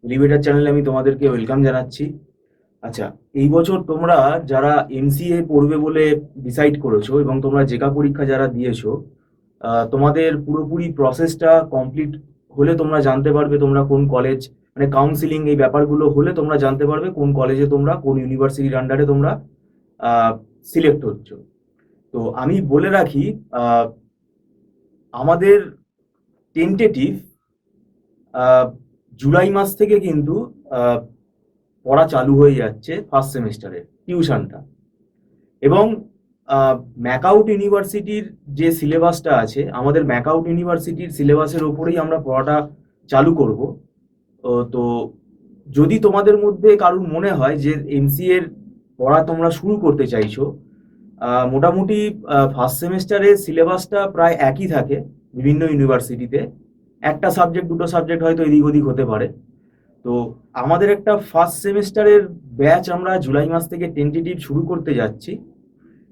Elevator চ্যানেলে আমি তোমাদেরকে ওয়েলকাম জানাচ্ছি। আচ্ছা, এই বছর তোমরা যারা এমসিএ পড়বে বলে ডিসাইড করেছো এবং তোমরা জেকা পরীক্ষা যারা দিয়েছো, তোমাদের পুরোপুরি প্রসেসটা কমপ্লিট হলে তোমরা জানতে পারবে তোমরা কোন কলেজ, মানে কাউন্সিলিং এই ব্যাপারগুলো হলে তোমরা জানতে পারবে কোন কলেজে তোমরা, কোন ইউনিভার্সিটির আন্ডারে তোমরা সিলেক্ট হচ্ছ। তো আমি বলে রাখি, আমাদের টেন্টেটিভ জুলাই মাস থেকে কিন্তু পড়া চালু হয়ে যাচ্ছে ফার্স্ট সেমিস্টারের টিউশনটা। এবং ম্যাকাউট ইউনিভার্সিটির যে সিলেবাসটা আছে, আমাদের ম্যাকাউট ইউনিভার্সিটির সিলেবাসের ওপরেই আমরা পড়াটা চালু করব। তো যদি তোমাদের মধ্যে কারোর মনে হয় যে এমসিএ এর পড়া তোমরা শুরু করতে চাইছো, মোটামুটি ফার্স্ট সেমিস্টারের সিলেবাসটা প্রায় একই থাকে বিভিন্ন ইউনিভার্সিটিতে, একটা সাবজেক্ট দুটো সাবজেক্ট হয়তো এদিক ওদিক হতে পারে। তো আমাদের একটা ফার্স্ট সেমিস্টারের ব্যাচ আমরা জুলাই মাস থেকে টেন্টেটিভ শুরু করতে যাচ্ছি।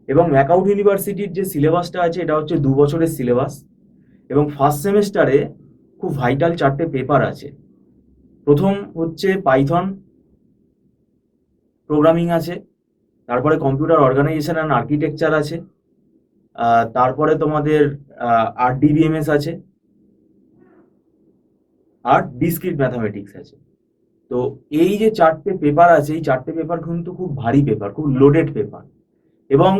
এবং ম্যাকাউট ইউনিভার্সিটির যে সিলেবাসটা আছে এটা হচ্ছে 2 বছরের সিলেবাস। এবং ফার্স্ট সেমিস্টারে খুব ভাইটাল 4টে পেপার আছে। প্রথম হচ্ছে পাইথন প্রোগ্রামিং আছে, তারপরে কম্পিউটার অর্গানাইজেশন অ্যান্ড আর্কিটেকচার আছে, তারপরে তোমাদের RDBMS আছে, আর ডিসক্রিট ম্যাথামেটিক্স আছে। তো এই যে 4টে পেপার আছে, এই 4টে পেপার কিন্তু খুব ভারী পেপার, খুব লোডেড পেপার। এবং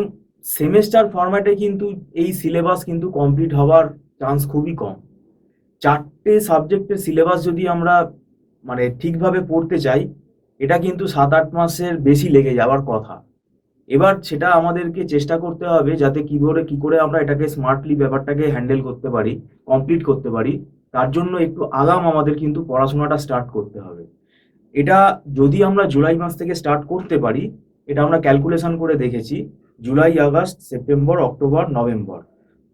সেমেস্টার ফরম্যাটে কিন্তু এই সিলেবাস কিন্তু কমপ্লিট হওয়ার চান্স খুবই কম। 4টে সাবজেক্টের সিলেবাস যদি আমরা মানে ঠিকভাবে পড়তে চাই, এটা কিন্তু 7-8 মাসের বেশি লেগে যাওয়ার কথা। এবার সেটা আমাদেরকে চেষ্টা করতে হবে যাতে কি করে আমরা এটাকে স্মার্টলি ব্যাপারটাকে হ্যান্ডেল করতে পারি, কমপ্লিট করতে পারি। তার জন্য একটু আগাম আমাদের কিন্তু পড়াশোনাটা স্টার্ট করতে হবে। এটা যদি আমরা জুলাই মাস থেকে স্টার্ট করতে পারি, এটা আমরা ক্যালকুলেশন করে দেখেছি, July, August, September, October, November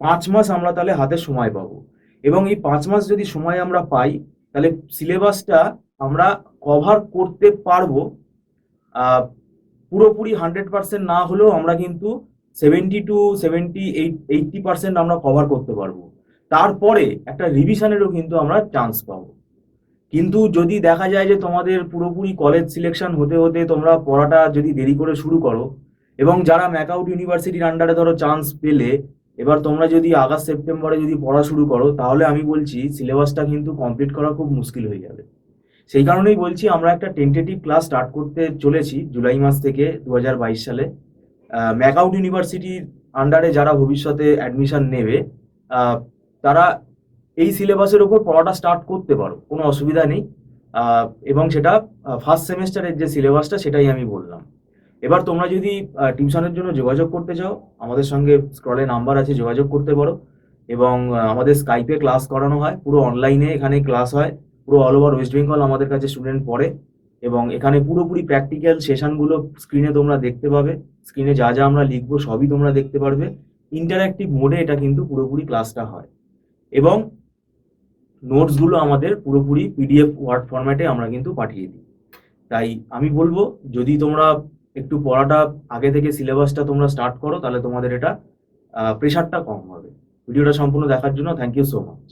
5 মাস আমরা তাহলে হাতে সময় পাবো। এবং এই 5 মাস যদি সময় আমরা পাই, তাহলে সিলেবাসটা আমরা কভার করতে পারবো। পুরোপুরি 100% না হলেও আমরা কিন্তু 70 to 80% আমরা কভার করতে পারবো। তারপরে একটা রিভিশনেরও কিন্তু আমরা চান্স পাবো। কিন্তু যদি দেখা যায় যে তোমাদের পুরোপুরি কলেজ সিলেকশন হতে হতে তোমরা পড়াটা যদি দেরি করে শুরু করো, এবং যারা ম্যাকাউট ইউনিভার্সিটির আন্ডারে ধরো চান্স পেলে, এবার তোমরা যদি আগস্ট সেপ্টেম্বরে যদি পড়া শুরু করো, তাহলে আমি বলছি সিলেবাসটা কিন্তু কমপ্লিট করা খুব মুশকিল হয়ে যাবে। সেই কারণেই বলছি আমরা একটা টেন্টেটিভ ক্লাস স্টার্ট করতে চলেছি জুলাই মাস থেকে 2022 সালে। ম্যাকাউট ইউনিভার্সিটির আন্ডারে যারা ভবিষ্যতে অ্যাডমিশন নেবে, তারা এই সিলেবাসের ওপর পড়াটা স্টার্ট করতে পারো, কোনো অসুবিধা নেই। এবং সেটা ফার্স্ট সেমিস্টারের যে সিলেবাসটা সেটাই আমি বললাম। এবার তোমরা যদি টিউশনের জন্য যোগাযোগ করতে চাও, আমাদের সঙ্গে স্ক্রলে নাম্বার আছে, যোগাযোগ করতে পারো। এবং আমাদের স্কাইপে ক্লাস করানো হয়, পুরো অনলাইনে এখানে ক্লাস হয়, পুরো অল ওভার ওয়েস্ট বেঙ্গল আমাদের কাছে স্টুডেন্ট পড়ে। এবং এখানে পুরোপুরি প্র্যাকটিক্যাল সেশনগুলো স্ক্রিনে তোমরা দেখতে পাবে, স্ক্রিনে যা যা আমরা লিখবো সবই তোমরা দেখতে পারবে। ইন্টারঅ্যাক্টিভ মোডে এটা কিন্তু পুরোপুরি ক্লাসটা হয়। এবং নোটসগুলো আমাদের পুরোপুরি PDF ওয়ার্ড ফরম্যাটে আমরা কিন্তু পাঠিয়ে দিই। তাই আমি বলবো, যদি তোমরা একটু পড়াটা আগে থেকে সিলেবাসটা তোমরা স্টার্ট করো, তাহলে তোমাদের এটা প্রেশারটা কম হবে। ভিডিওটা সম্পূর্ণ দেখার জন্য থ্যাংক ইউ সো মাচ।